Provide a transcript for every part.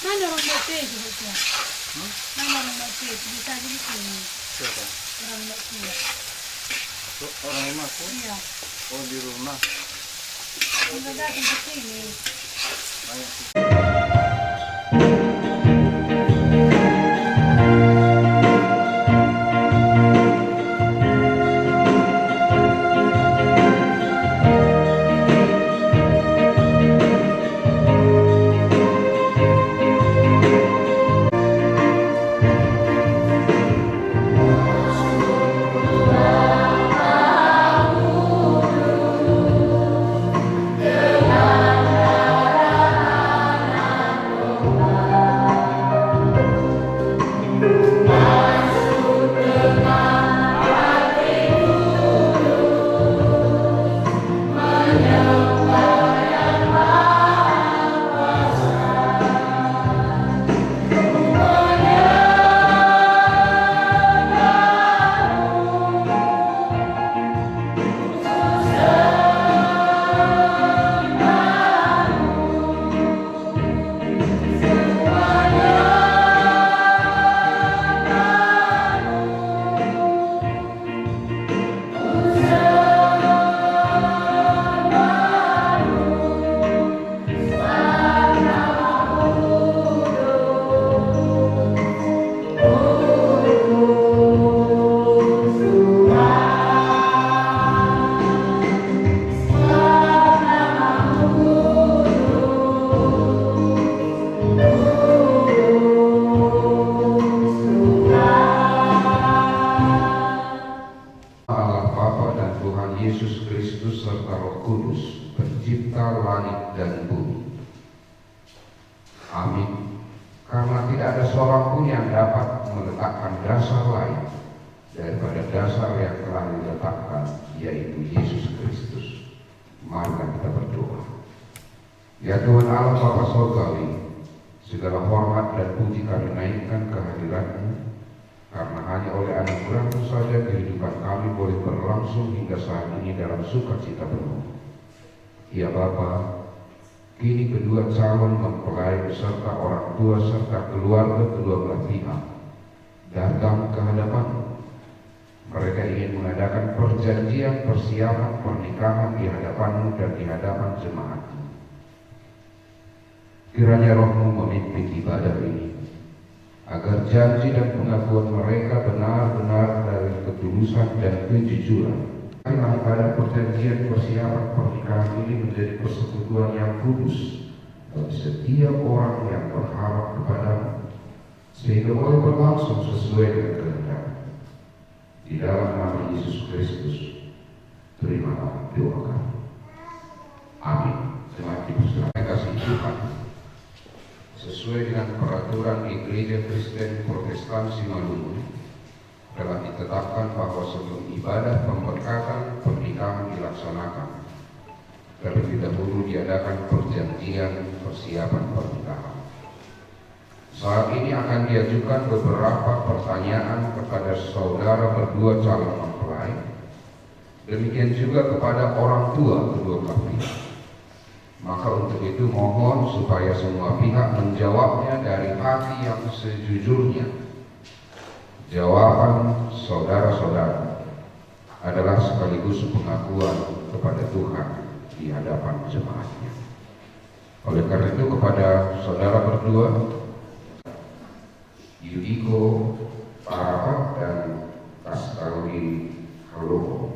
Mana orang Mekah itu bosnya? Mana orang Mekah itu bisa di sini? Siapa? Orang Mekah. Orang rumahku? Iya. Oh, di rumah. Udah datang ke sini. Banyak sih. Allah Bapa dan Tuhan Yesus Kristus serta Roh Kudus, pencipta langit dan bumi. Amin. Karena tidak ada seorang pun yang dapat meletakkan dasar lain daripada dasar yang telah diletakkan, yaitu Yesus Kristus. Mari kita berdoa. Ya Tuhan Allah Bapa Surgawi, segala hormat dan puji kami naikkan kehadirat-Mu, karena hanya oleh anugerah-Mu saja kehidupan kami boleh berlangsung hingga saat ini dalam sukacita penuh. Ya Bapa, kini kedua calon mempelai beserta orang tua serta keluarga kedua belah pihak datang ke hadapan-Mu. Mereka ingin mengadakan perjanjian persiapan pernikahan di hadapan-Mu dan di hadapan jemaat-Mu. Kiranya Roh-Mu memimpin ibadah ini, agar janji dan pengakuan mereka benar-benar dari ketulusan dan kejujuran. Karena pada perjanjian persiapan pernikahan ini menjadi persekutuan yang kudus bagi setiap orang yang berharap kepada-Mu, sehingga boleh berlangsung sesuai dengan kehendak. Di dalam nama Yesus Kristus, terimalah doa kami. Amin. Selamat dipersilakan kasih Tuhan. Sesuai dengan peraturan di Gereja Kristen Protestan Simalungun, telah ditetapkan bahwa sebelum ibadah pemberkatan pernikahan dilaksanakan, terlebih dahulu diadakan perjanjian persiapan pernikahan. Saat ini akan diajukan beberapa pertanyaan kepada saudara berdua calon mempelai, demikian juga kepada orang tua kedua belah pihak. Maka untuk itu mohon supaya semua pihak menjawabnya dari hati yang sejujurnya. Jawaban saudara-saudara adalah sekaligus pengakuan kepada Tuhan di hadapan jemaatnya. Oleh karena itu kepada saudara berdua, Yudiko Parapat dan Kastawi Haloho.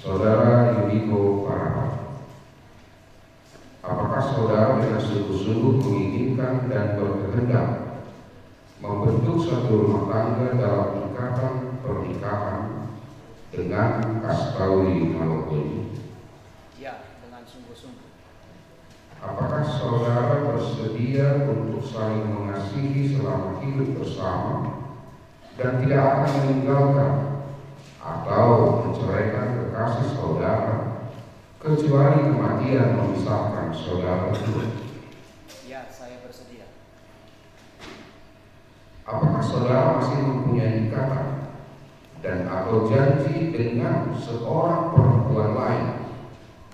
Saudara Yudiko Parapat, apakah saudara dengan sungguh-sungguh menginginkan dan berkehendak membentuk satu rumah tangga dalam ikatan pernikahan dengan Kastawi Haloho ini? Ya, dengan sungguh-sungguh. Apakah saudara bersedia untuk saling mengasihi selama hidup bersama dan tidak akan meninggalkan atau menceraikan kekasih saudara kecuali kematian memisahkan saudara berdua? Ya, saya bersedia. Apakah saudara masih mempunyai ikatan dan atau janji dengan seorang perempuan lain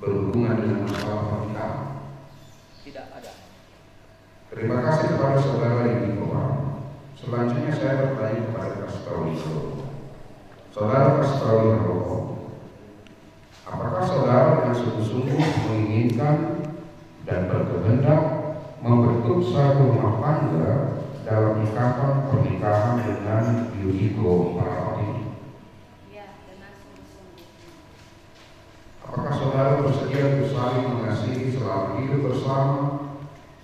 berhubungan dengan masalah pernikahan? Tidak ada. Terima kasih kepada saudara Yudiko. Selanjutnya saya bertanya kepada Kastowi. Saudara Kastowi, apakah saudara dengan sungguh-sungguh menginginkan dan berkehendak membentuk satu rumah tangga dalam ikatan pernikahan dengan Yudiko Parapat ini? Ya, dengan sungguh-sungguh. Apakah saudara bersedia untuk saling mengasihi selama hidup bersama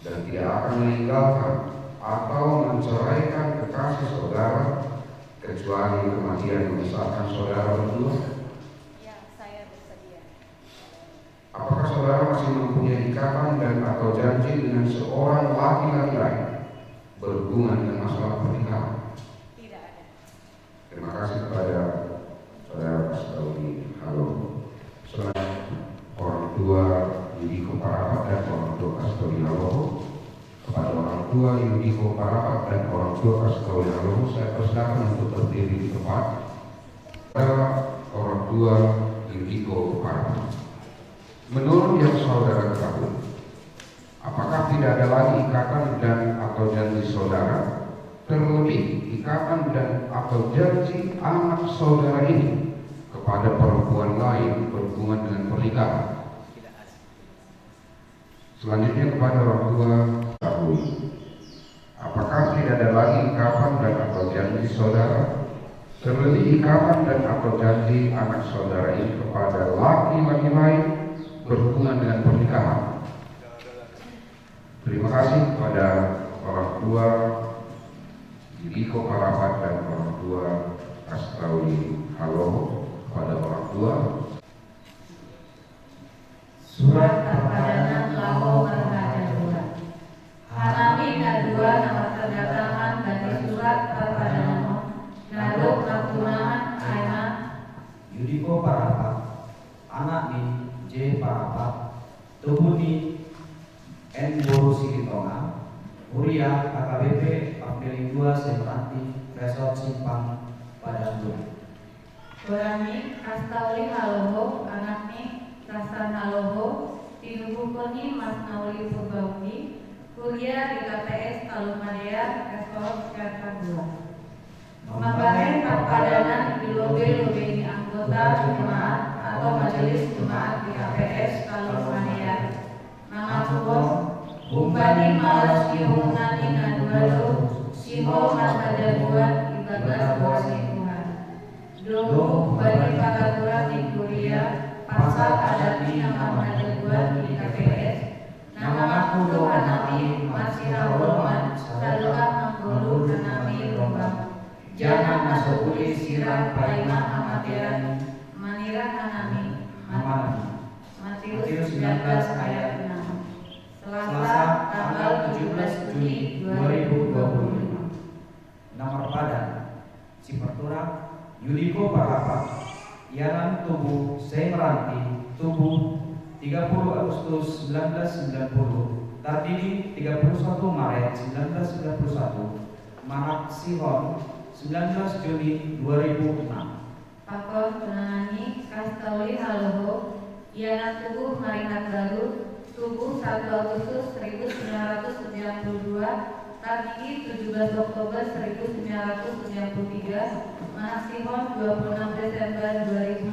dan tidak akan meninggalkan atau menceraikan kekasih saudara kecuali kematian memisahkan saudara berdua? Ya, saya bersedia. Apakah saudara masih mempunyai ikatan dan atau janji dengan seorang laki-laki lain berhubungan dengan masalah pernikahan? Tidak ada. Terima kasih kepada saudara Kastowi. Halo. Selain orang tua Yudiko Parapat dan orang tua Kastowi Halo, kepada orang tua Yudiko Parapat dan orang tua Kastowi Halo, saya persilakan untuk berdiri di tempat. Kepada orang tua Yudiko Parapat, menurut yang saudara ketahui, apakah tidak ada lagi ikatan dan atau janji saudara, terlebih ikatan dan atau janji anak saudara ini kepada perempuan lain berhubungan dengan pernikahan? Tidak ada. Selanjutnya kepada orang tua ketahui, apakah tidak ada lagi ikatan dan atau janji saudara, terlebih ikatan dan atau janji anak saudara ini kepada laki-laki lain berhubungan dengan pernikahan? Terima kasih kepada orang tua Yudiko Parapat dan orang tua Kastowi Halo. Kepada orang tua, Surat perpadanan Laho Marga Dua. Hanami kadua nama terdatangan dari surat perpadanan Naruk Nakunahan Aina Yudiko Parapat, anak ni J Parapat, tubuh ni N Boru Silitonga, Uria AKBP Pangdeling 2 Semeranti, Resort Simpang, Padang Dua. Orangni Kastauli Haloho, anakni Kasan Haloho, tinubukoni Mas Nauli Purbauti, kuliah di KPS Talumadea, Resort Jakarta 2. Memakai perpadanan di lobe-lobe ini anggota jemaat atau majelis jemaat di KPS Talumadea. Nama Tuhan, Bumbani Malas Dihunani Naduado, Siho Masada 2, 13 Dogo bagi peraturan di Kuria, pasal adat di nama Madagua di KPS, nama aku doa nabi masih rawon, salukan menggulu nabi rombang. Jangan masuk uli sirah paima amatiran, manira hanami, Matius 19 ayat 6. Selasa tanggal 17 Juni 2025. Nomor padan Cipertura Yudiko Parapat, Yaran tubuh Semeranti, tubuh 30 Agustus 1990, terdiri 31 Maret 1991, Marak Sihon 19 Juni 2006. Pakor penangani Kastauli Haloho, Yaran tubuh Marinat Garut, tubuh 1 Agustus 1992, terdiri 17 Oktober 1993, Manasihon 26 Desember 2018.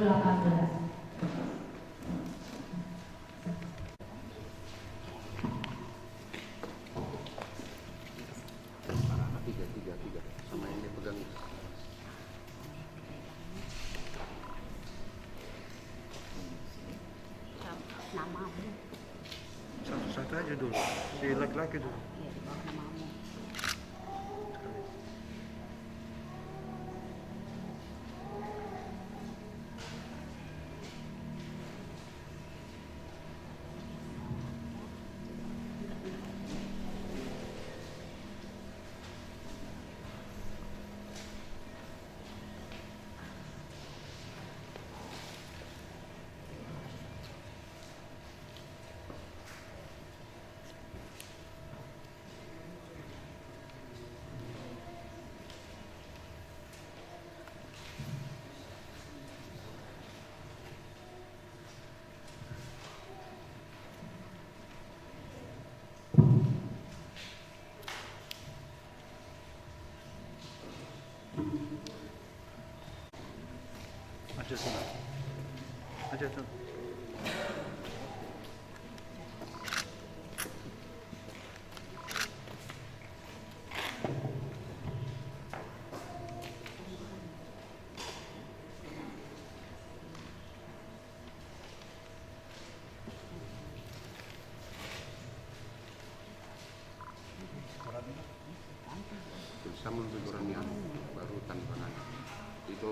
Tiga sama yang dia pegang. Namamu. Satu aja dulu. Si laki-laki dulu. Ya, di bawah namamu. jatuh. Bersama dengan yang baru tanpa itu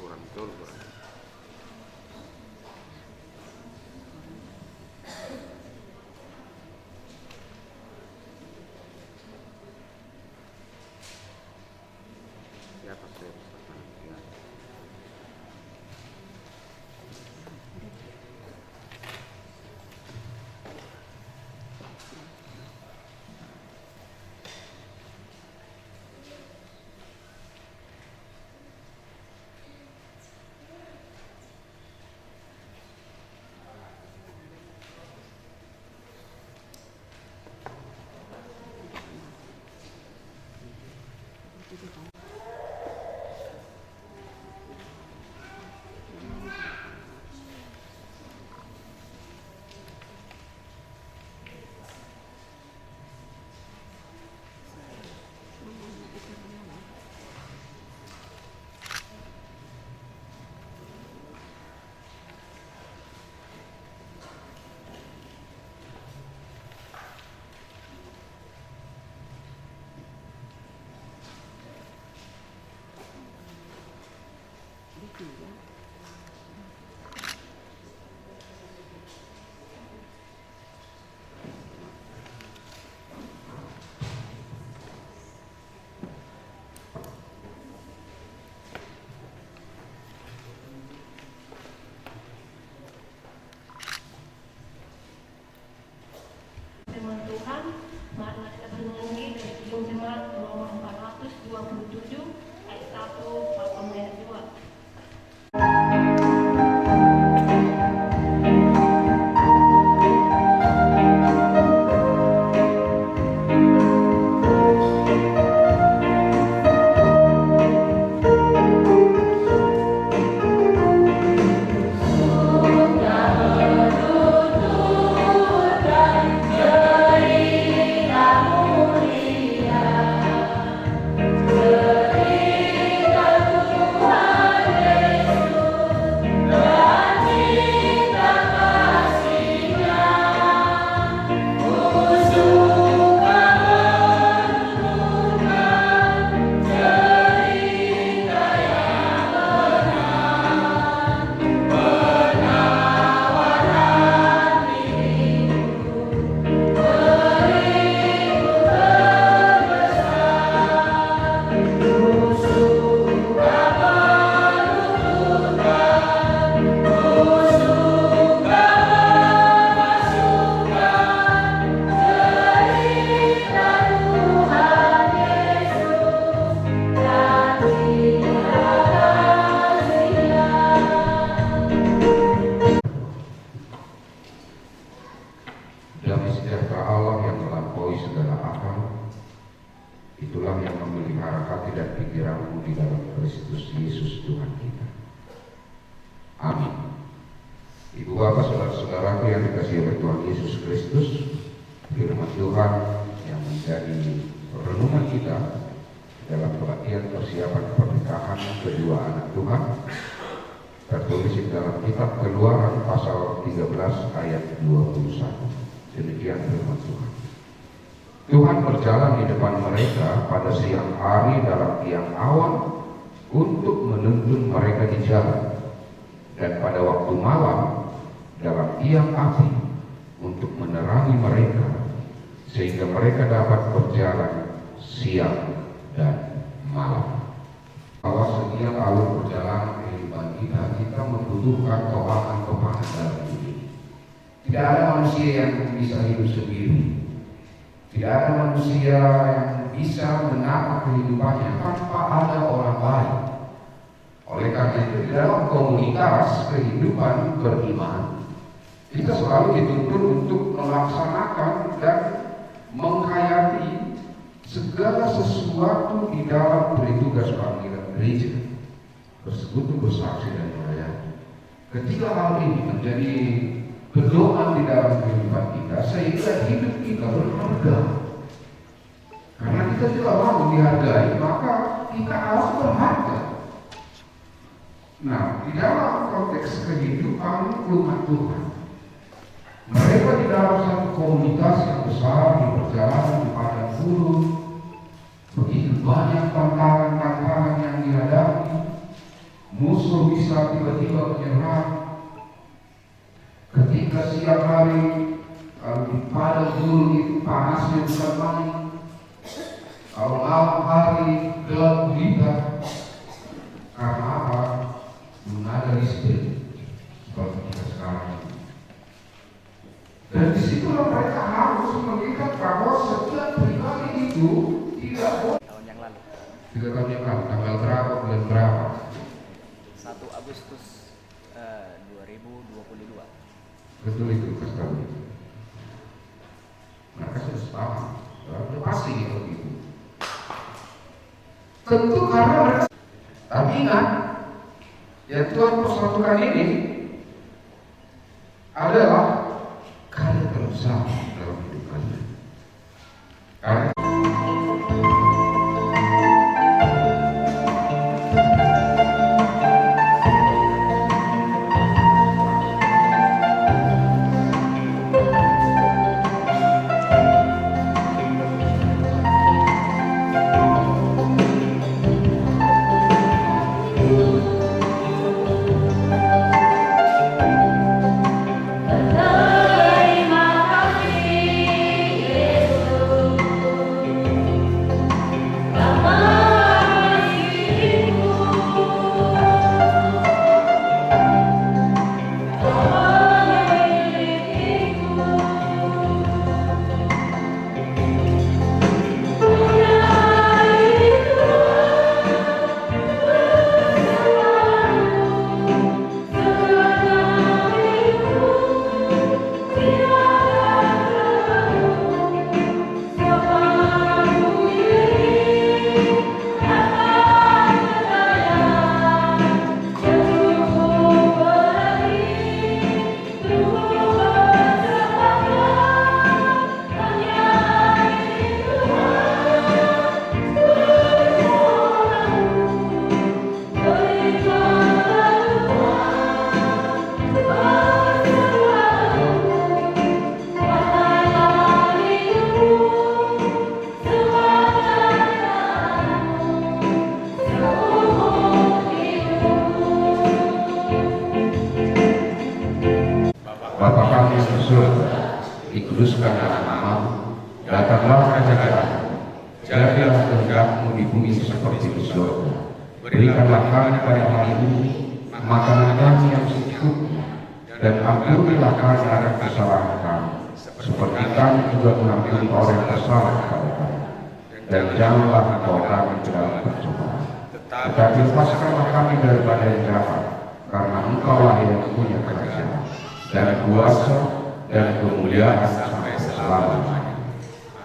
kurang betul. Di atas saya ya. Firman Tuhan, mari kita menyanyi dari Kidung Jemaat nomor 427 ayat 1 pasal ayat 2. Damai sejahtera Allah yang melampaui segala akal, itulah yang memelihara hati dan pikiranmu di dalam Kristus Yesus Tuhan kita. Amin. Ibu bapak saudara-saudaraku yang dikasihi oleh Tuhan Yesus Kristus, firman Tuhan yang menjadi renungan kita dalam pelatihan persiapan pernikahan kedua anak Tuhan tertulis di dalam kitab Keluaran pasal 13 ayat 21. Demikian firman Tuhan. Tuhan berjalan di depan mereka pada siang hari dalam tiang awan untuk menuntun mereka di jalan, dan pada waktu malam dalam tiang api untuk menerangi mereka, sehingga mereka dapat berjalan siang dan malam. Bahwa setiap alur perjalanan kehidupan kita membutuhkan topangan-topangan dalam hidup. Tidak ada manusia yang bisa hidup sendiri. Tidak ada manusia yang bisa menata kehidupannya tanpa ada orang lain. Oleh karena itu, di dalam komunitas kehidupan beriman, kita selalu dituntut untuk melaksanakan dan menghayati segala sesuatu di dalam beri tugas panggilan gereja, bersekutu, bersaksi, dan melayani. Ketika hal ini menjadi pedoman di dalam kehidupan kita, sehingga hidup kita berharga. Karena kita juga mau dihargai, maka kita harus berharga. Nah, di dalam konteks kehidupan umat Tuhan, mereka di dalam satu komunitas yang besar di perjalanan di padang gurun, begitu banyak tantangan-tantangan yang dihadapi, musuh bisa tiba-tiba menyerang. Ketika siang hari di padang gurun itu panasnya bukan main, kalau malam hari gelap gulita. Karena apa? Belum ada listrik seperti kita sekarang ini. Dan disitulah mereka harus mengingat bahwa setiap pribadi itu tidak boleh. Tahun yang lalu, 3 tahun yang lalu, tanggal berapa, bulan berapa? 1 Agustus 2022. Betul itu, Pastor. Mereka sudah sepaham. Sudah pasti gitu. Tentu karena mereka. Tapi ingat, ya Tuhan persatukan ini adalah karya terbesar dalam hidup kalian. Karena Terima kasih dikuduskan namamu, datanglah kerajaanmu, jadilah kehendakmu di bumi seperti di surga. Berikanlah kami pada hari ini makanan kami yang secukupnya, dan ampunilah kami akan kesalahan kami, seperti kami juga mengampuni orang yang bersalah kepada kami. Dan janganlah engkau kami ke dalam percobaan, tetapi lepaskanlah kami daripada yang jahat, karena engkaulah yang punya kerajaan dan kuasa dan kemuliaan sampai selama-lamanya.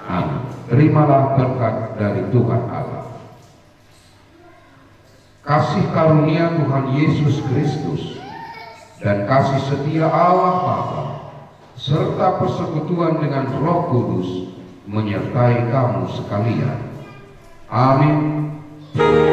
Amin. Terimalah berkat dari Tuhan Allah. Kasih karunia Tuhan Yesus Kristus dan kasih setia Allah Bapa serta persekutuan dengan Roh Kudus menyertai kamu sekalian. Amin. Kita bersama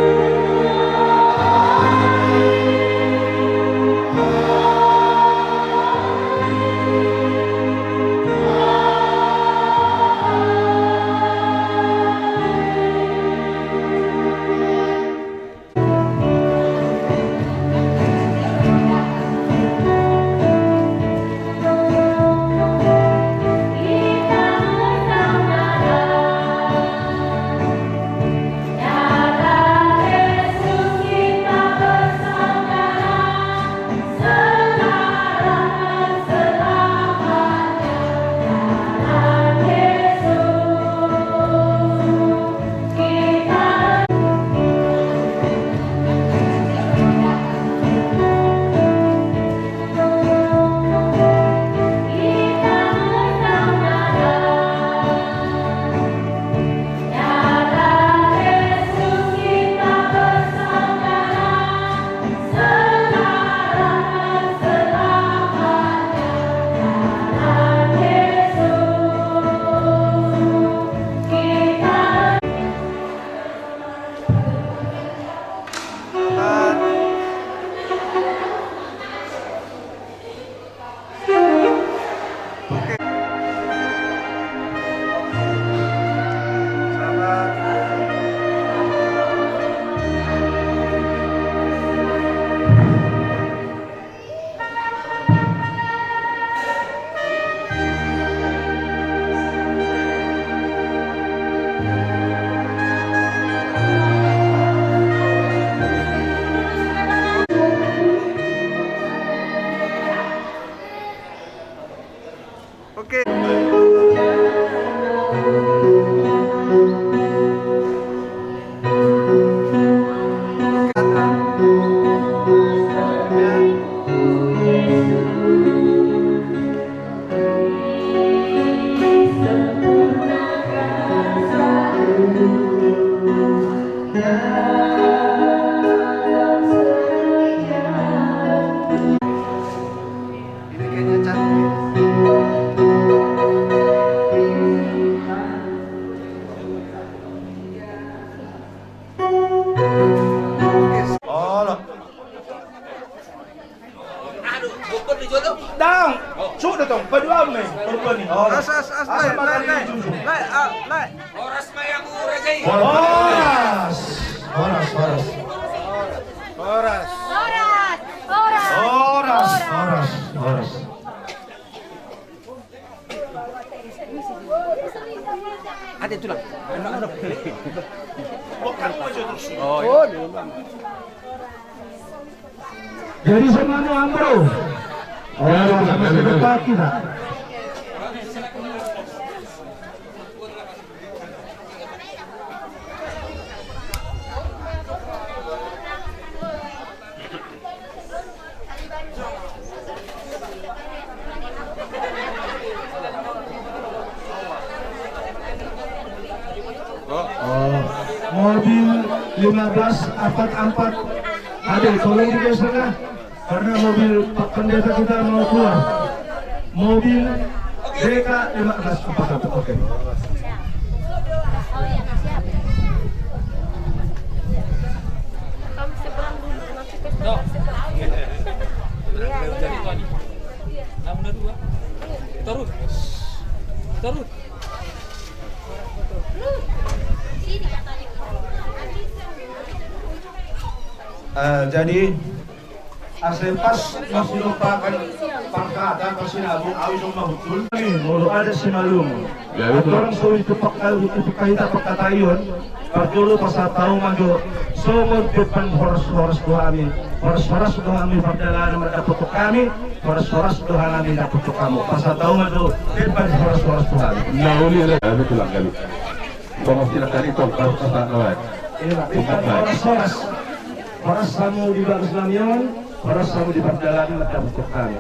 Ini kayaknya cantik. Dang, sudah dong, berdua nih, berdua nih. Oh, As, lai. Horas, horas. Ada itu lah. Jadi semuanya ambro. Oh, sama dekat kita. Mobil 1544 ada, tolong digeserlah karena mobil Pak Pendeta kita mau keluar. Mobil DK 1544, oke. Jadi asepas masih lupakan pangkatan kasi nabong awis ang mahutul. Muro ada sinalum. Orang so itu kita pagkatayon, pagdulo pa sa taong manjo, so magpipan horas-horas doha kami. Horas-horas doha kami pagdalaan madaputok kami, horas-horas doha kami daputok kamo. Pa sa taong manjo, pipan horas-horas doha kami. Nauli ulit. Betul lang kali. Pamastilah kali ito, kasama kawan. Pipan horas-horas. Horas kamu di bagus lamion, horas kamu di pagdalaan madaputok kami.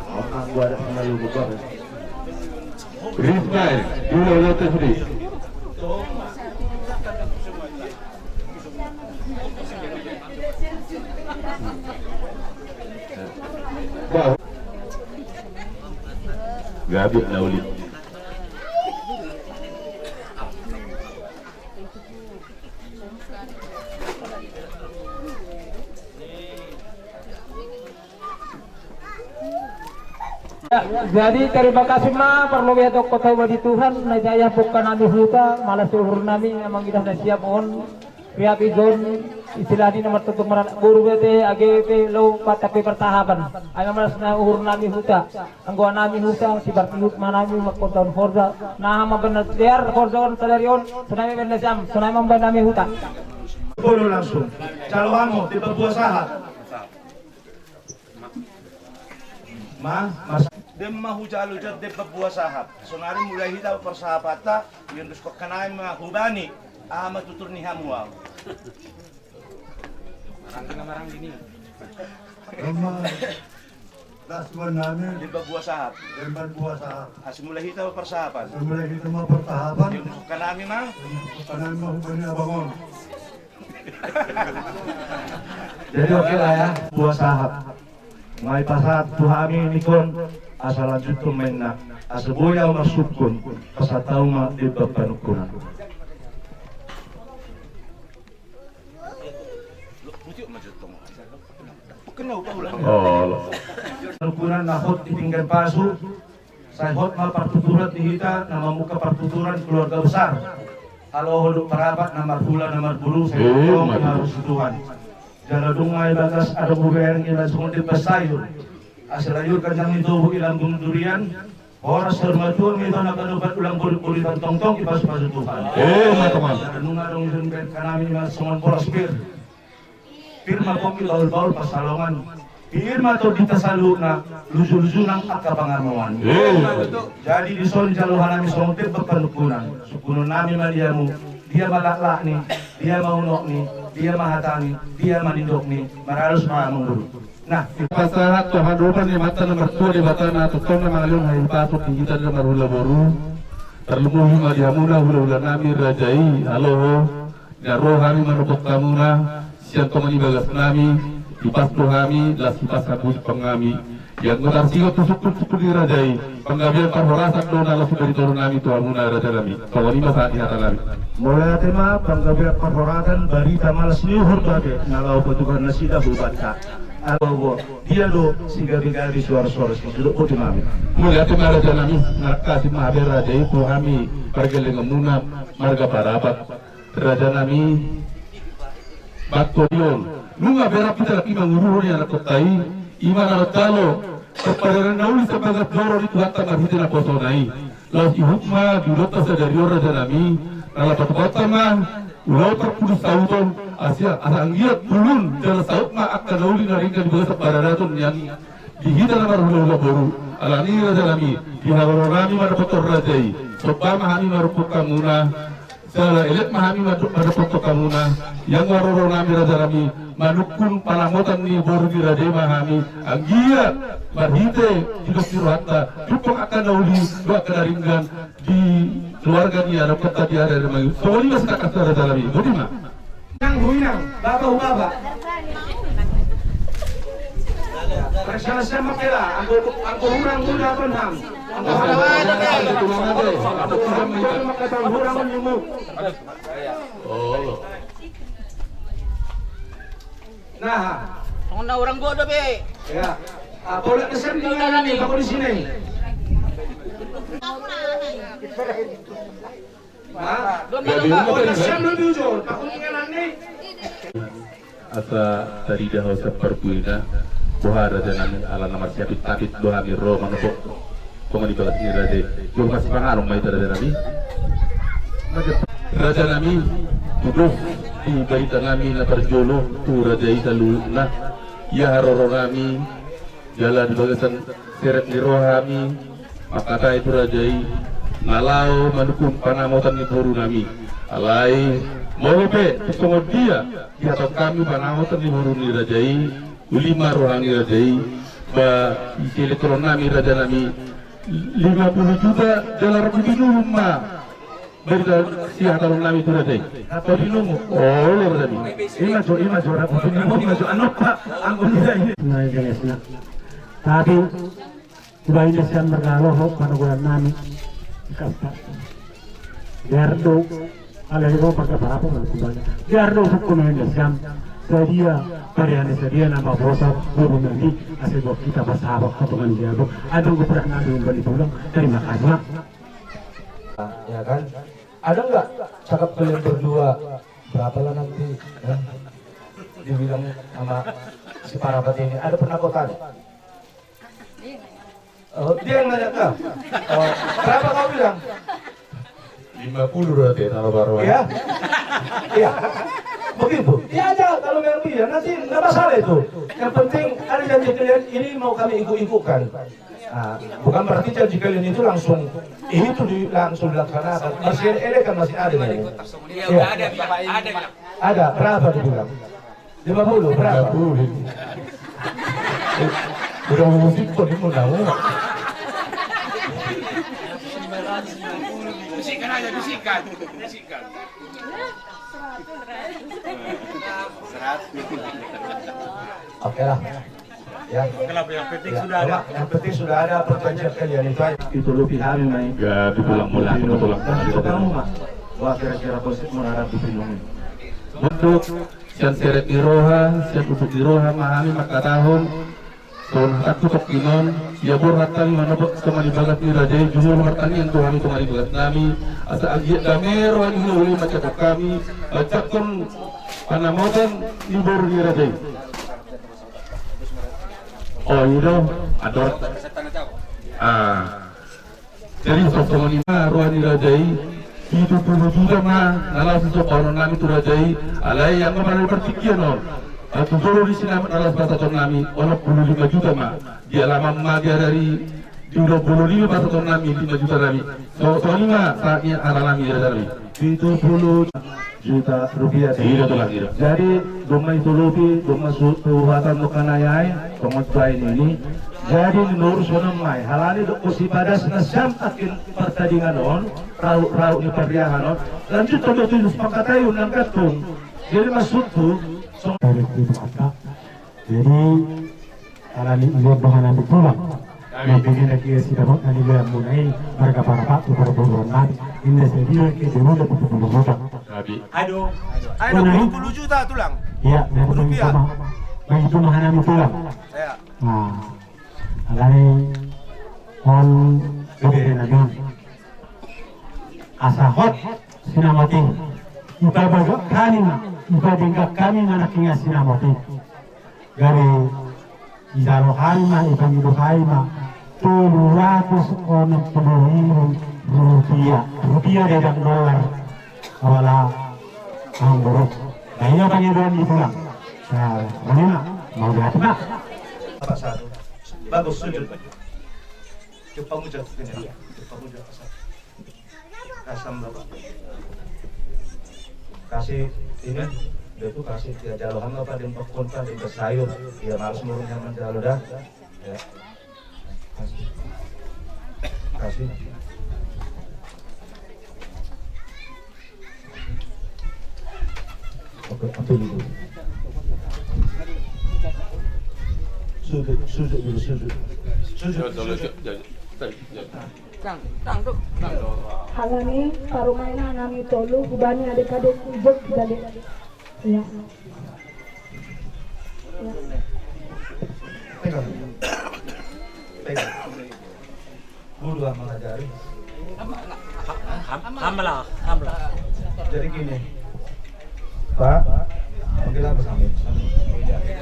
Ang gua ada sinalum ko. Rizky, dulu ulit tadi. Gabi nauli. Jadi terima kasih ma perlu ya dok kota wadi Tuhan na jaya bukan nami huta malah seluruh nami memang kita sudah siap mohon pihak izon istilah ini nomor tutup meran guru bete AGP lo tapi pertahapan ayo malas na uhur nami huta anggota nami huta si bartihut manami makonton forza nah benar liar forza on salarion sunami benar jam sunami nami huta Polo langsung. Calwan mo di pagbuasahan. Mas dem mahujalo jad de pagbuasahan. Sunari mulai hita persahapata yung dus ko kanay mga hubani matutur ni hamuaw. Marang gini. Lasuan namin, Di pagbuasahan. lemban buah sa Simula hita persahapan. sumulay kita mga pertahapan, Yung dus ko kanami mang kanan mahubani abangon. Jadi oke lah ya, buah sahab. May pasat tuhami nikon asal lanjut tumain na asabuya masukun pasataw ma di papanukun. Oh. Panukunan na hot titinggan paso sa hot mapartuturan di hita na mamuka partuturan keluarga besar. Halo hodok parapat na marhula na marbulu sa itong harus Tuhan. Jaladung may bagas ada bubayang ilan sumundin pasayur. Asilayur kanyang ito ilang durian. Oras termatuang ito nakanubat ulang kulit-kulitan tongtong ipas-pasu Tuhan. Teman-teman. Nung adong isun bet kanami mga suman poras pir. Pirma kong ilaul-baul pasalongan. Pirma to kita salu na lusu-lusu ng akapangarmawan. Jadi di son jaluhan namin sumungtip pagpanukunan. Sukunon namin maliyamu. Dia malakla ni, dia maunok ni, dia mahatani, dia manindok ni, maralos mga munggulo. Nah, Pasahat Tuhan rupan di mata nomor 2 di mata na tutong na mga leon hay patok di kita na marula boru. terlumuhi madihamuna hula-hula nami rajai aloho na rohami manupok kamuna siang komani bagas nami ipas kami las ipas habus pengami yang ngetar sigo tusuk-tusuk di rajai penggabian perhorasan dona las dari turun nami tuamuna raja nami komani masa di hata nami Mulai tema panggabiak perhoratan barita malas niuhur babe nalau petugas nasida bubatka. Alo dia do sehingga bigali suara-suara sudah putih mami. Mulai tema raja nami nakasih mahaber raja itu kami pergeling muna marga parapat raja nami Baktorion nunga berapa lagi mengururi anak kotai iman anak talo kepada nauli sebagai dorong itu hantar marhitina kosonai lalu ihukma dulota sadari raja nami Nala patupataman, ulau terpudus sauton, Asia, asanggiat pulun, dalam saut ma akan nauli naringkan di bawah separadatun yang dihita nama hula-hula boru. Alani raja nami, dihawaro nami madapotor rajai, sopa mahami marupuk kamuna, salah elet mahami madapotor kamuna, yang waroro nami raja nami, manukun panamotan ni boru di rajai mahami, anggiat, marhite, juga siruhata, cupong akan nauli, dua kedaringgan, di keluarga dia ada kota dia ada rumah. Soalnya mas tak kasar ada lagi. Budi mak. Nang huinang, baba ubaba. Persala sama kira, angko hurang muda penham. Angko hurang menyumuk. Oh. Nah, Tunggu orang bodoh be. ya. Boleh kesan tinggal nih, aku di sini. Asa tadi dah usah perbuina, buah raja nami ala nama siapit tapit buah mi ro manopok, koma di balas ni raja, belum masih pangarung mai raja nami. Raja nami, tuduh di berita nami na perjolo tu raja italu nah, ya roro nami, jalan di bagasan seret ni rohami. Makata itu rajai nalau manukun panamotan ni boru nami alai molope tusongo dia di atas kami panamotan ni boru ni rajai ulima rohani rajai ba isi elektron nami raja nami 50 juta dalam begini rumah berita siah talung nami itu rajai atau di nungu oh le rajai ima jo rabu ima jo anopa anggun ini Nah, jelas nak. Tadi Iba ini siang bergaloh pada bulan nami kata Gerdo ala ibu pakai apa kalau kembali Gerdo hukum ini siang sedia sedia nama bosa guru nanti asal buat kita bersahabat dengan dia bu ada gue pernah nanti kembali pulang terima kasih ya kan ada nggak cakap kalian berdua berapa lah nanti ya? Dibilang sama si Parapat ini ada penakotan. Oh, dia yang nanya kau. Oh, berapa kau bilang? 50 berarti kalau baru. Iya. Iya. Begitu. Iya aja kalau memang iya nanti nggak masalah itu. Yang penting ada janji kalian ini mau kami ikut-ikutkan. Nah, bukan berarti janji kalian itu langsung itu langsung dilaksanakan. Masih ada kan masih ada. Iya. Ada. Berapa dibilang? 50 berapa? 50. Udah musik kok di mana? Bisikan aja, bisikan. Oke lah. Ya. Yang penting sudah ada. Yang penting sudah ada perjanjian kalian itu aja. Itu lebih kami main. Ya, dipulang mulai, dipulang. Itu kamu mak. Wah kira-kira konsep menarap di pinungin. Untuk sian seret iroha, sian untuk iroha mahami maka tahun. Tahun aku tok kinon, ya borhatani manopok kemari bagat ni rajai jumur hartani yang Tuhan itu mari bagat nami. Asa agiat damero ani uli macam kami, cakon panamotan ni boru ni rajai. Oh itu ador. Jadi sosok lima rohani rajai itu puluh juga mah nalar sosok orang nami tu rajai alai yang kemarin pertikian on. Atau solo di sini alas bahasa nami orang 25 juta mah di alaman mah dia dari di 25 bahasa nami 5 juta nami soalnya saatnya ala nami dari nami 70 juta rupiah. Tidak tu lagi. Jadi domai sulupi domai suhatan mukanayai pemasbain ini Jadi menurut sonamai halani do usibadas nasyam akin pertandingan on rau ni pariahan on lanjut todo tu sepakatayu nang katung. Jadi maksud tu jadi alani ile bahanan ditulang kami begini lagi sudah mau kami lihat mulai mereka para pak para buruan ini sedih ke dulu dapat pembunuhan. Aduh 20 juta tulang. Iya, rupiah. Bagi pemahaman tulang. Ya. Nah, alani on beri lagi. Asahot sinamati. Ibabaga kami mana kinga sinamati. Gari Izaro Haima, Ibangido Haima, 260,000 rupiah dan dolar awala ang buruk. Nah ini Pangidoan itu lang. Nah, mana mau lihat nak? Satu. Bagus sujud. Coba muncul ini. Coba muncul kasam berapa? Kasih ini. Dia tuh kasih dia jalohan apa di popcorn apa di sayur dia malas murung nyaman jalo dah ya kasih oke ambil dulu sujud dulu sujud Halani parumaina nami tolu kubani adik-adik ujung dari ya. Pegang. Guru mengajari. Hamlah. Jadi gini, Pak, panggil apa sambil?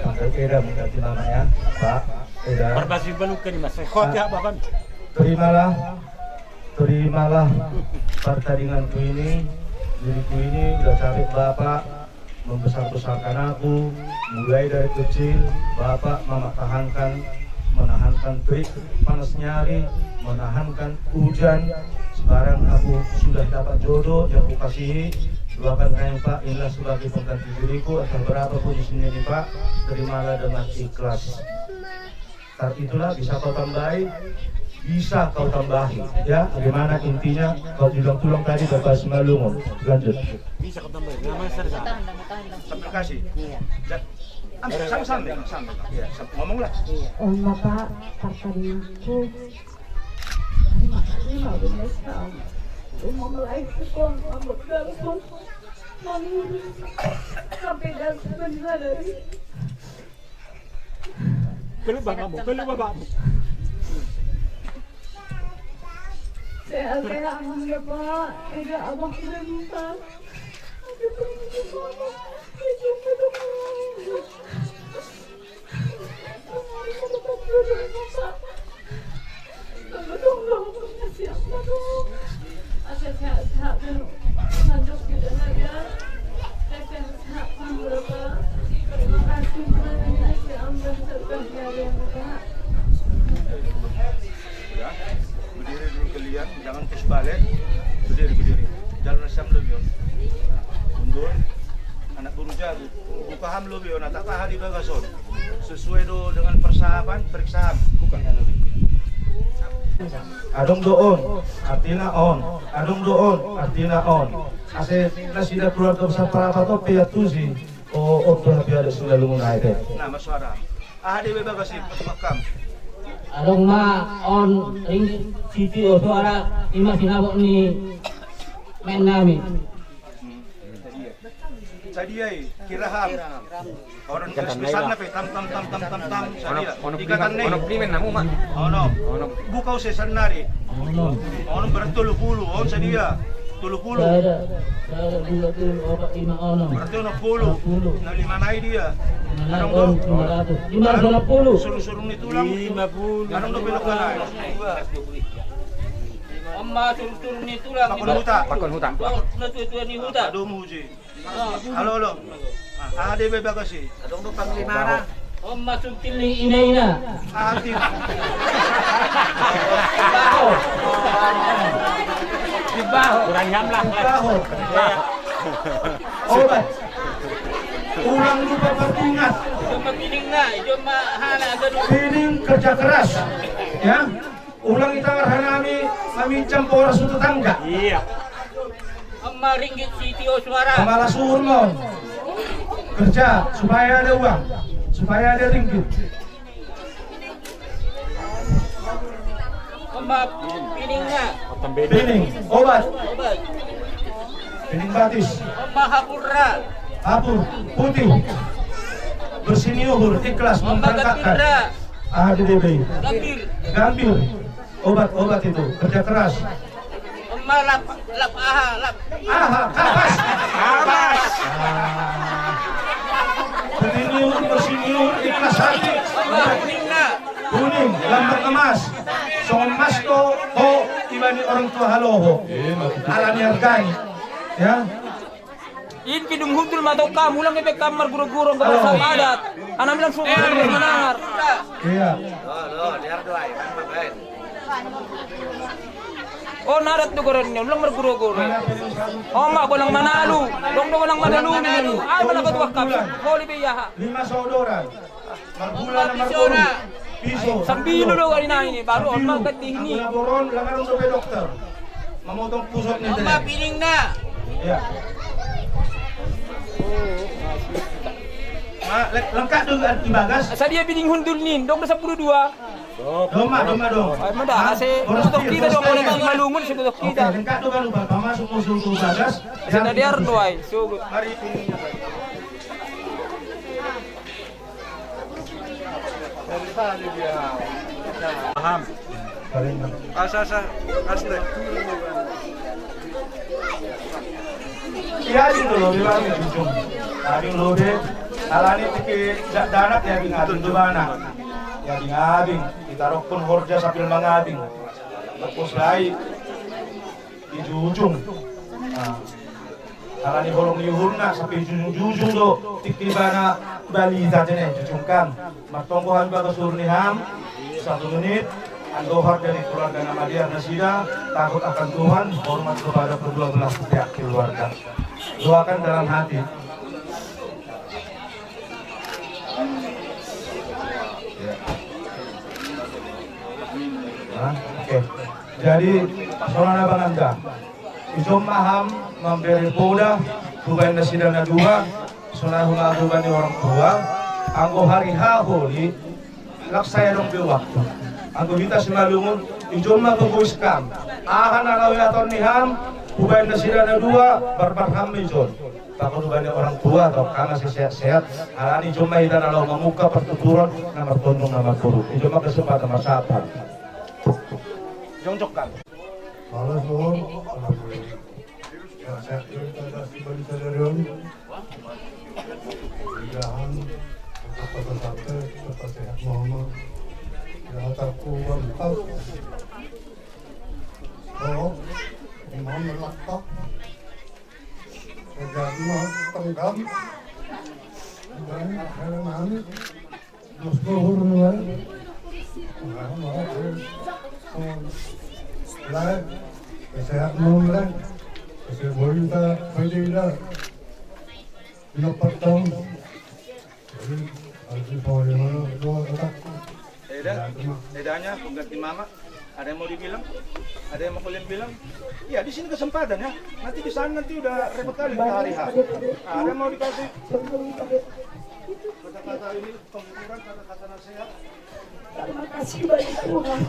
Panggil Keda mengganti namanya, Pak. Keda. Berbasi belukan mas. Khotbah bapak. Terimalah pertandinganku ini, diriku ini udah cari Bapak. Membesar-besarkan aku mulai dari kecil. Bapak menahankan terik panas nyari, menahankan hujan. Sekarang aku sudah dapat jodoh yang kukasihi. Doakan kami Pak, inilah sebagai pengganti diriku atas berapapun isinya ini Pak, terimalah dengan ikhlas. Saat itulah bisa kau tambahi, bisa kau tambahi ya. Bagaimana intinya kau tulang tadi Bapak Simalungun. Lanjut. Bisa kau tambahi. Nama serta. Sambil kasih. Sama-sama. Ya, ngomonglah. Bapak pertandinganku memulai sekolah langsung mengurus sampai dan sebenarnya Beli bapakmu. Saya alhamdulillah Pak, ada abang sebentar. Sehat-sehat dulu. Lanjut kita lagi. Sehat-sehat dulu Pak. Terima kasih kerana saya ambil sebagian Pak. Berdiri dulu kalian, jangan terus balik. Berdiri. Jalan Syam lebih. Mundur. Anak buru jago. Bukaham lebih. Nak tak kahari bagason. Sesuai dengan persahaban, periksaan. Bukan lebih. Adong doon, artinya on. Adong doon, artinya on. Kasi nasida keluarga besar para pato piyatusi o biada sudah lumuna ite. Nama suara. Ahadi beba kasi makam. Adong ma on ring siti o suara ima sinabok ni men nami. Sadiyay, kiraham. Orang kespisan na pe tam. Sadiyay. Ikatan ni. Ono primen namu mak. Ono. Bukaw sa sanari. Ono bertulu-pulu. On sadiyay. Tulu-pulu. Saya dua tu obat 5 ono. Berarti ono pulu. Na lima nai dia. Anong do? 500. Suruh-suruh ni tulang. 50. Anong do bilog ka na? Amma turun ni tulang. Pakon hutang. Tuan ni hutan. Aduh muji. Halo. Ade beba kasi. Adong do panglimara. Amma suntil ni ina. Ati. Dibaho. Kurang nyamlang. Obat. Ulang lupa beringat. mapiling na, ito mahana ganun. Piling kerja keras, ya. Ulang itangar hanami mamincam poras untuk tangga. Iya. Ang maringgit City o suara. Kemala suhur mo. Kerja supaya ada uang, supaya ada ringgit. Ang mapiling na. Piling, obat, Obat. piling batis, Ang mahapura. hapur, putih, bersiniuhur, ikhlas memberangkatkan. Aduh deh, Gambir. gambir, obat-obat itu, kerja keras. Ang malap. Aha, kapas. Bersiniuhur, ikhlas hati. Ang mapiling na. Kuning, lambat emas. Soal emas to, ibani orang tua haloho. Alani hargai, ya. In pidumhudul mataw kamu lang ipek kamar guru-guru ang sa adat. Anam lang suka manangar. Iya. Oh narat do goren niyo lang marguro-guro. Oh ma ko lang manalo. Dong do lang manalo niyo. Ay malagot wakap. Holi biyaha. 5 saudoran. Marbulan na marbulan. Piso. Sambilo do kanina ini baru on magkatihni. Laboron langaron do kay dokter. Mamotong pusot ni Ang dere. mapiling na. Iya. Lengkap dong ibagas. Sa dia bining hundul nin, dong sa 12. Doma dong. Ay mada kasi butok kita dong oleh kang malungun si butok Oke, kita. lengkap dong kan lupa. Masuk musuh tuh bagas. Sana dia ardo ay. So Mari pilihnya Pak. Paham. Asa asli. Iya dulu bilang jujur. Tadi lo deh. Alani tiki danak ya bingading di mana? Ya bingading. Kita rokun horja sambil mengading. Terus lain di jujung. Nah, alani bolong yuhurna sampai jujung do tiki bana Bali saja nih jujungkan. Martongkohan bagas surniham 1 menit. Andohar dari keluarga nama dia Nasida, takut akan Tuhan, hormat kepada kedua belah pihak keluarga. Doakan dalam hati. Oke. Jadi saudara banganda, Ijom maham memberi poda, tuban Nasida na dua, saudara hunga tuban orang tua, anggo hari haholi, laksaya dong waktu. Anggo kita simalungun, ijoma pagwiskam. Ahan alawi aton niham, ubay na sila na dua, barbarham ijon. Takot ubay orang tua atau karena sehat-sehat, alani ijoma hidan alaw mamuka pertuturan, na martondong na magpuruk. Ijoma kesempatan masapan. Jongjok kan. Malas doon. Saya kita kembali sadarion. Ilahan pagkakasate, pagkasehat Muhammad. Lahat ako bantag. Oo, imam nalakta. Kaya tanggap. Dan kailangan Diyos ko hurunan. Lahat, kasehat mo lang. Kasi boleh kita pwede na. Pinapatang. Jadi, harus boleh mana doa kata. Edanya pengganti mama. Ada yang mau dibilang? Ada yang mau kalian bilang? Ya di sini kesempatan ya. Nanti di sana nanti udah repot kali kita hari H. Ada yang mau dikasih? Kata-kata ini pengumuman, kata-kata nasihat. Terima kasih banyak Tuhan.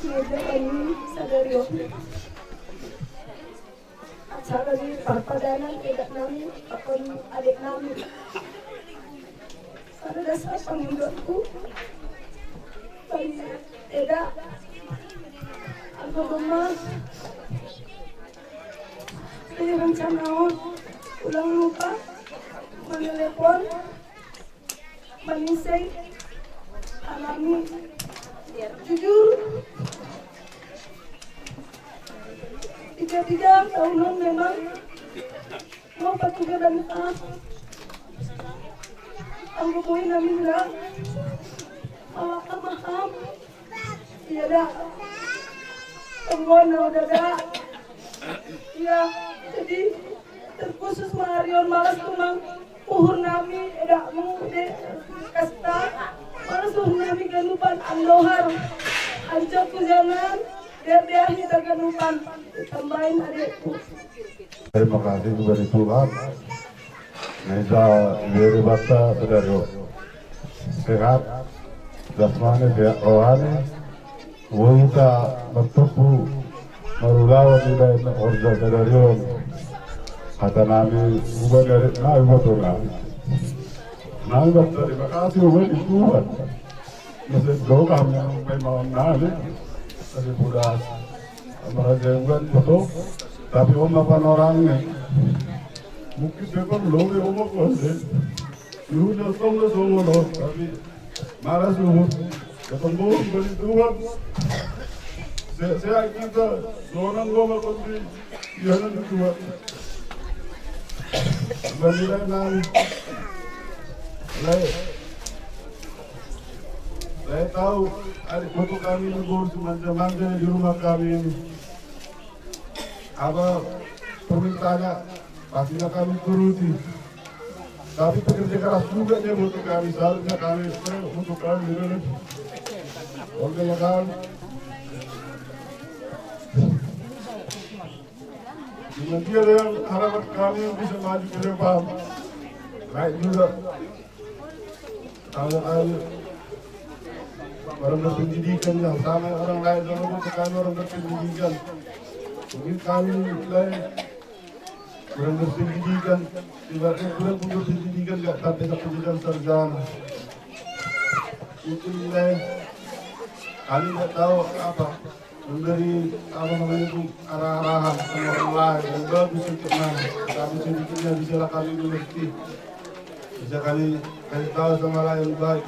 Semoga kami sadari acara di perpadanan tidak namin akan adik namin. Pada dasar panggilanku, bagi tidak aku lemas. Ini rencana ulang lupa menelepon Manisay alami jujur 3 tahunan memang mau patuga dan ang bubuhay namin lang maham tiada tangguan na dada ya jadi terkhusus Marion malas tumang uhur nami edak mau de kasta malas uhur nami ganupan andohar ancok jangan dia kita ganupan tambahin adekku. Terima kasih kepada Tuhan. Neza dari bata saudara sehat, jasmani sehat rohani, wanita bertubuh merulawan di dalam orga saudara. Kata Nabi, ubah dari Nabi betul Nabi. Nabi betul. Terima kasih ubah di Tuhan. Masih doa yang memang Nabi. Tadi sudah merajakan betul. Tapi umat orangnya mungkin memang lebih umat kuasa. Sudah semua tapi malas umur ketemu beri Tuhan. Saya kita seorang goma kontri jangan Tuhan. Berilah nang, saya tahu adik foto kami negor semacam-macam di rumah kami ini. Apa permintaannya pastinya kami turuti. Tapi pekerja keras juga dia untuk kami, seharusnya kami untuk kami dulu. Oke ya kan. Dengan dia yang harapan kami bisa maju ke depan. Baik juga. Kalau orang berpendidikan yang sama orang lain dalam untuk kami orang berpendidikan. Mungkin kami lain kurang berpendidikan, ibaratnya kurang berpendidikan nggak sampai ke pendidikan sarjana. Mungkin lain kami nggak tahu apa memberi apa namanya itu arah-arahan sama orang lain yang bagus untuk mana. Kami sedikitnya bisa kami mengerti, bisa kami kasih tahu sama lain baik.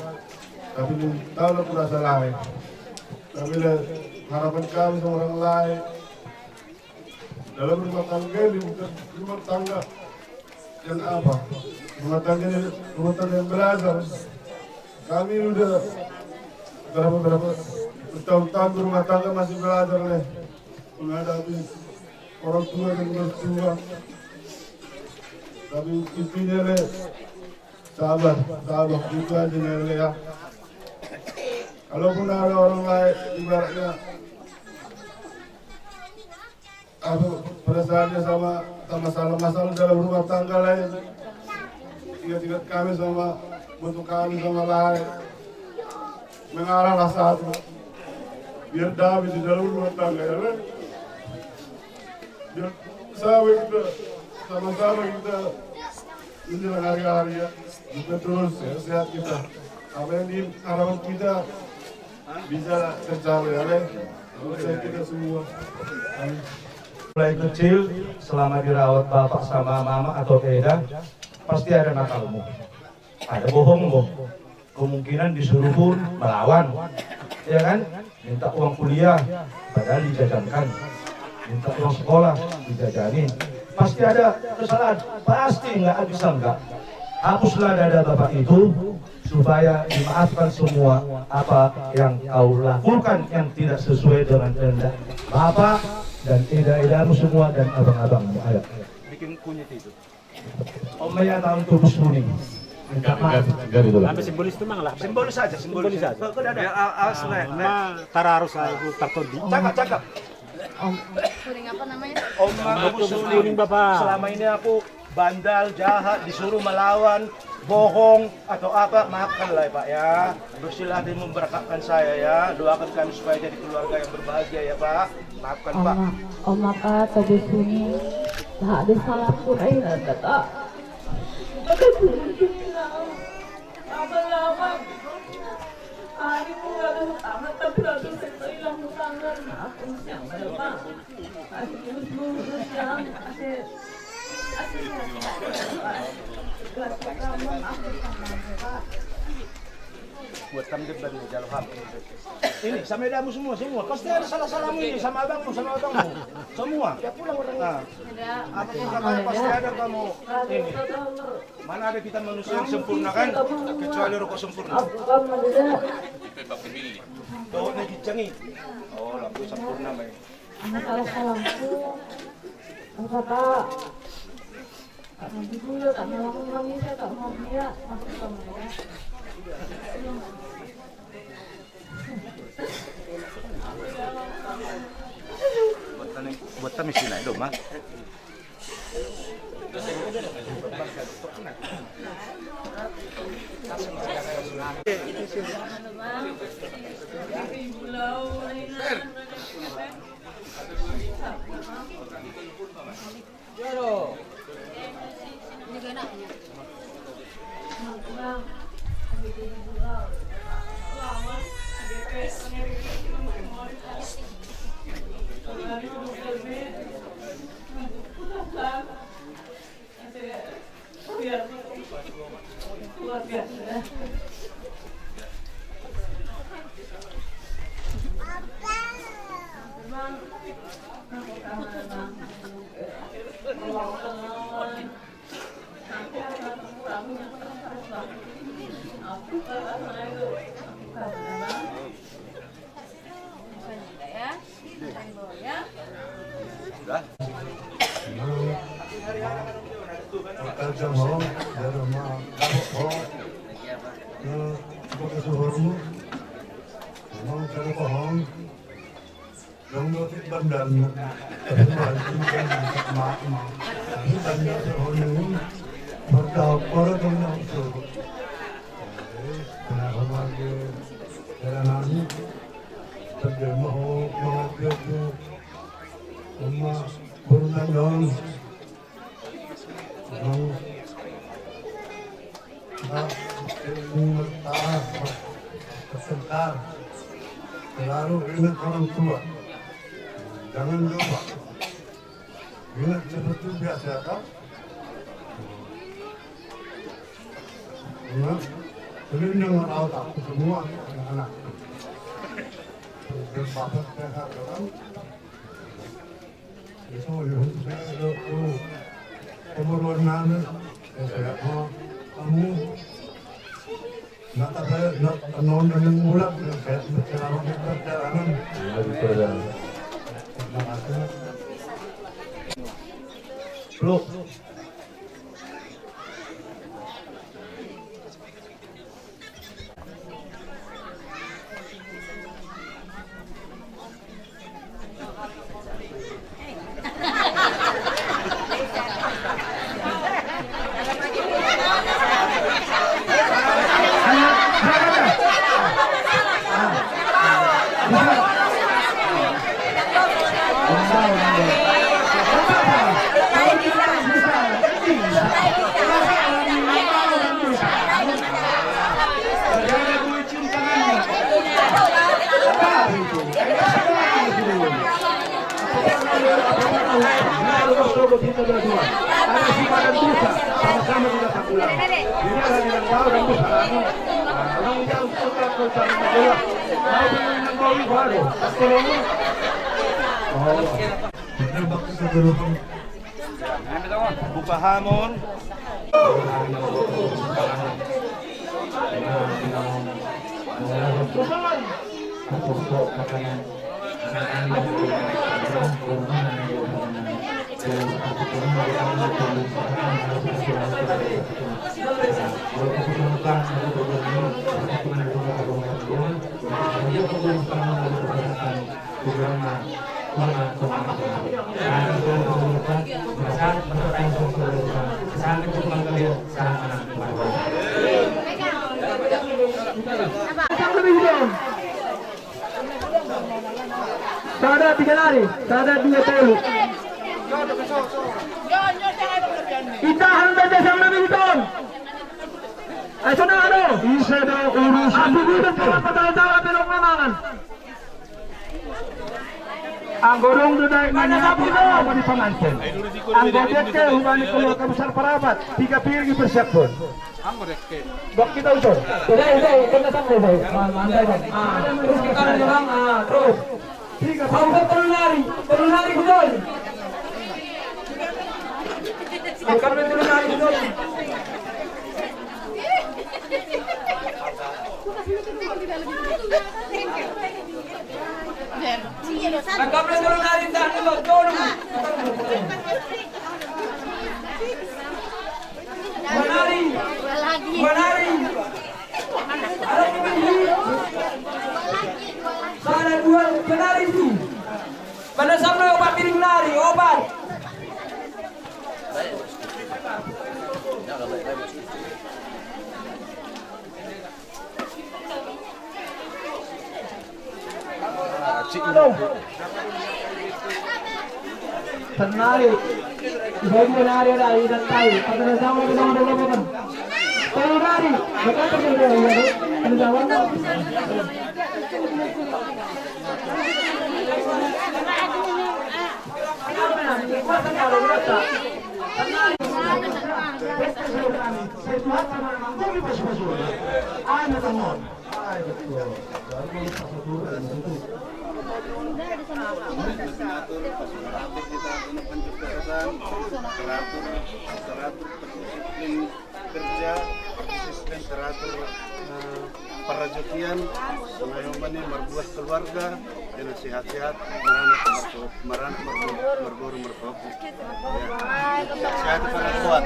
Tapi tahu lah kurasa lain. Tapi harapan kami sama orang lain dalam rumah tangga ini bukan rumah tangga yang apa? Rumah tangga yang belajar. Kami udah berapa tahun-tahun rumah tangga masih belajar nih menghadapi orang tua dan mertua. Tapi intinya nih sabar gitu aja nih ya. Kalaupun ada orang lain ibaratnya atau perasaannya sama masalah dalam rumah tangga lain, tingkat kami sama bentuk kami sama lain mengarahlah satu biar damai di dalam rumah tangga ya kan? Biar sama-sama kita menjelang hari-hari ya kita terus ya, sehat kita apa yang diharapkan kita bisa tercapai ya kan? Saya kita semua amin. Mulai kecil selama dirawat bapak sama mama atau Eda pasti ada nakalmu, ada bohong kemungkinan disuruh pun melawan ya kan, minta uang kuliah padahal dijajankan, minta uang sekolah dijajanin, pasti ada kesalahan, pasti nggak bisa enggak. Hapuslah dada bapak itu supaya dimaafkan semua apa yang kau lakukan yang tidak sesuai dengan kehendak bapak dan eda-edamu semua dan abang-abangmu. Ayo. Bikin kunyit itu. Om Maya tahun tubuh kuning. Minta maaf. Sampai simbolis itu mang lah. Simbolis saja. Kau ada. Tararus aku tertodi. Cakap. Kuning apa namanya? Om kuning Bapak. Selama ini aku bandal, jahat, disuruh melawan, bohong atau apa, maafkanlah ya Pak ya. Bersilah hati memberkatkan saya ya. Doakan kami supaya jadi keluarga yang berbahagia ya Pak. Maafkan Pak. Om Maka tadi sini tak ada salah pun ayah kata. Lama-lama hari pun gak ada hutang, tapi lalu saya hilang hutangan. Aku siang berapa? Asyik lurus yang asyik buat kamu depan di jalan ham. Ini sama edamu semua. Pasti ada salah-salahmu ini sama abangmu, semua. Ya pulang orang. Nah, apapun kata pasti ada kamu ini. Mana ada kita manusia yang sempurna kan? Kecuali rokok sempurna. Tuh lagi canggih. Oh, lampu sempurna main. Anak salah-salahku. Kata tak mau dulu, tak mau orang saya tak mau dia masuk ke mereka. Buat kami sini itu mah. Luar biasa. Sudah. Kerja mau, ya rumah, pakai suhurmu, mau cari pohon, dong notik bandan, terus mak, ini bandan suhurmu, berdapur dengan itu, kenapa lagi jalan terjadi mau mengajar tu, rumah berenang dong. Sebentar, selalu ingat orang tua, jangan lupa, ingat seperti biasa kan? Ingat, selindung otak semua anak-anak. Bapak sehat kan? Itu yang saya lalu. Kemurunan saya kamu nak saya nak non dengan mulut saya selama perjalanan. Terima kasih. Belum. Buka hamon. Sada 3 lari, sada 2 telu. Itahan saja sampai Milton. Ayo na ano? Isa daw urus. Ako dito sa patatawa pero mamangan. Ang gorong dunay manyapuno mo di pamanten. Ang godet ke humani kulo ka besar parapat, 3 pirgi persiapon. Ang godet ke. Bak kita usor. Udah, kita sampai deh. Mantai deh. Terus kita orang terus. 3 terus lari gol. Bukan terus lari gol. Angkat turun lari dah, turun. saksi ini. Tenari, ibu nari ada dan tahu. Pada zaman kita dulu kan. Tenari, bukan terjadi ya. Pada zaman kerja, sistem teratur perajutian, mengayomi merbuat keluarga dengan sehat-sehat, merana merboru merkopi. Sehat para kuat.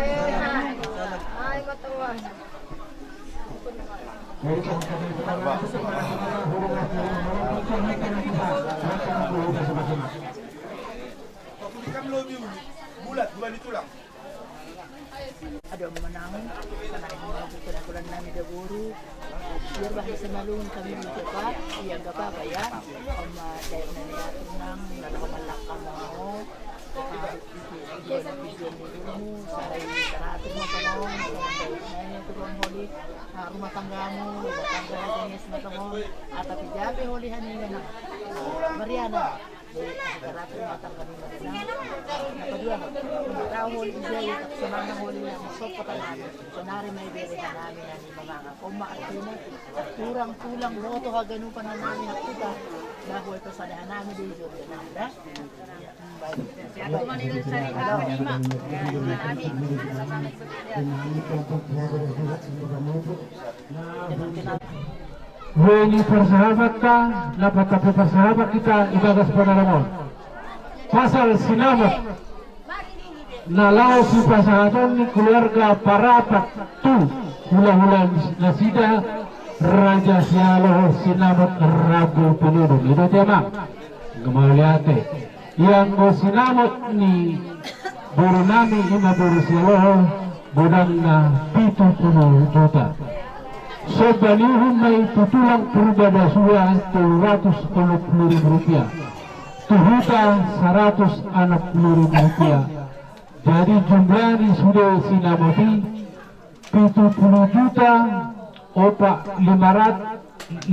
Bulat bulan itulah. Ada menang karena bulan nami dahulu biar bahasa malung kami mencoba iya enggak apa-apa ya sama dari nanya tenang lalu malakam mau video dulu sarai teratur makanong nanya turun holi rumah tanggamu rumah tangga hanya semacam atau tidak holi hanya Mariana dari teratur rumah tangga ni Mariana kedua tahu holi dia semangat holi yang masuk ke dalam senari may beri namin na mga koma at tulang loto haganupan na namin at kita dahil ito sa dahan namin dito na Ini persahabat ka, dapat tapi persahabat kita ibagas panalamon. Pasal sinamat nalau si pasangan ni keluarga parapat tu hula-hula nasida Raja Sialoh sinamat Ragu Penudung itu tema gemaliate yang go sinamat ni buru nami ima buru Sialoh bodang na 70 juta sebanihun may tutulang perbada suya 250.000 rupiah tuhuta 160.000 rupiah. Jadi jumlah ini sudah sinamati 70 juta opak 520.000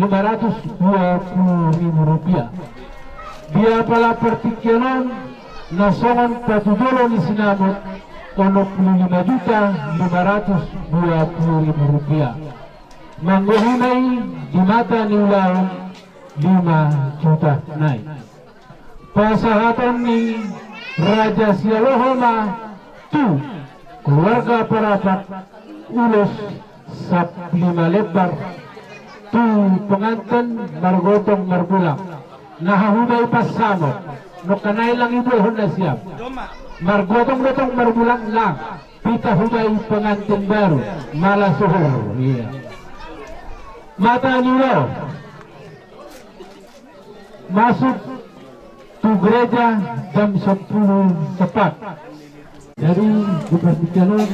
rupiah. Dia pala pertikilan nasongan patudolo ni sinamot 65 juta 520.000 rupiah. Mangguhunay di mata ni ulang 5 juta naik. Pasahatan ni Raja Sialohoma tu keluarga parapat ulos sap 5 lebar tu pengantin margotong marbulang nahahuday pasamo no kanay lang ibu honda siap margotong marbulang lang pita huday pengantin baru malah suhur iya mata nilo masuk tu gereja jam 10 tepat. Jadi dipertikalon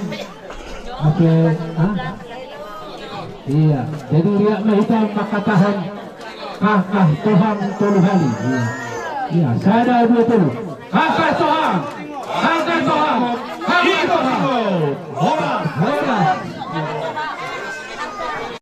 iya. Jadi riak mahita makatahan kakah Tuhan tuluhali. Iya. Iya, saya ada dua tulu. Kakah Tuhan